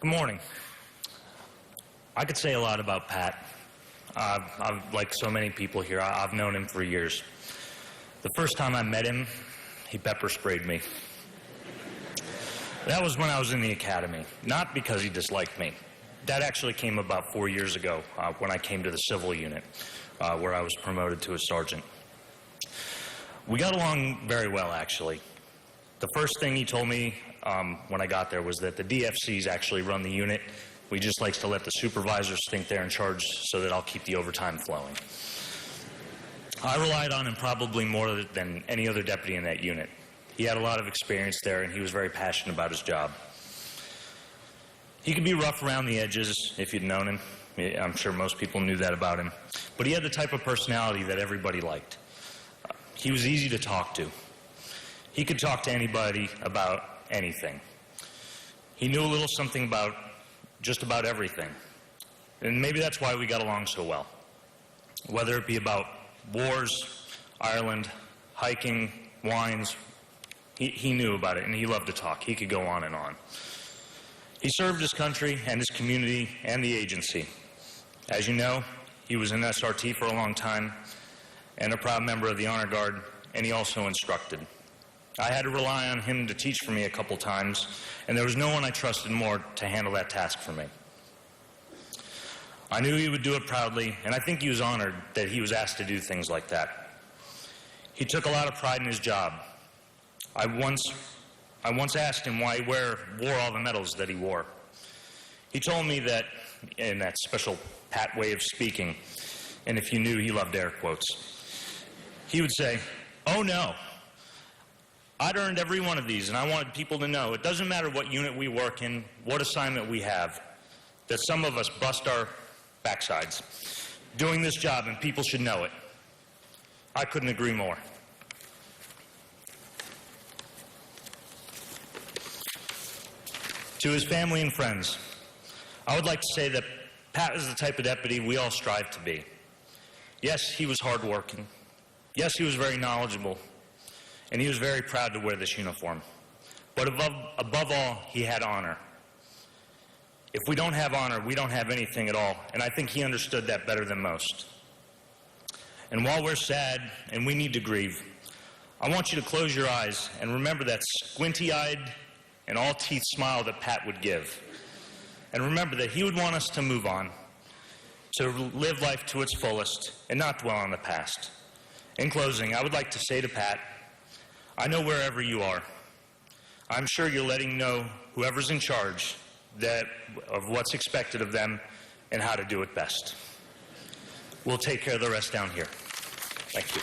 Good morning. I could say a lot about Pat. Like so many people here, I've known him for years. The first time I met him, he pepper sprayed me. That was when I was in the academy, not because he disliked me. That actually came about 4 years ago when I came to the civil unit, where I was promoted to a sergeant. We got along very well, actually. The first thing he told me when I got there was that the DFCs actually run the unit. We just likes to let the supervisors think they're in charge so that I'll keep the overtime flowing. I relied on him probably more than any other deputy in that unit. He had a lot of experience there, and he was very passionate about his job. He could be rough around the edges if you'd known him. I'm sure most people knew that about him. But he had the type of personality that everybody liked. He was easy to talk to. He could talk to anybody about anything. He knew a little something about just about everything. And maybe that's why we got along so well. Whether it be about wars, Ireland, hiking, wines, he knew about it, and he loved to talk. He could go on and on. He served his country and his community and the agency. As you know, he was in SRT for a long time and a proud member of the Honor Guard, and he also instructed. I had to rely on him to teach for me a couple times, and there was no one I trusted more to handle that task for me. I knew he would do it proudly, and I think he was honored that he was asked to do things like that. He took a lot of pride in his job. I once asked him why he wore all the medals that he wore. He told me that, in that special Pat way of speaking, and if you knew, he loved air quotes, he would say, "Oh no, I'd earned every one of these, and I wanted people to know it doesn't matter what unit we work in, what assignment we have, that some of us bust our backsides doing this job, and people should know it." I couldn't agree more. To his family and friends, I would like to say that Pat is the type of deputy we all strive to be. Yes, he was hardworking. Yes, he was very knowledgeable. And he was very proud to wear this uniform. But above all, he had honor. If we don't have honor, we don't have anything at all. And I think he understood that better than most. And while we're sad and we need to grieve, I want you to close your eyes and remember that squinty-eyed and all-teeth smile that Pat would give. And remember that he would want us to move on, to live life to its fullest and not dwell on the past. In closing, I would like to say to Pat, I know wherever you are, I'm sure you're letting know whoever's in charge of what's expected of them and how to do it best. We'll take care of the rest down here. Thank you.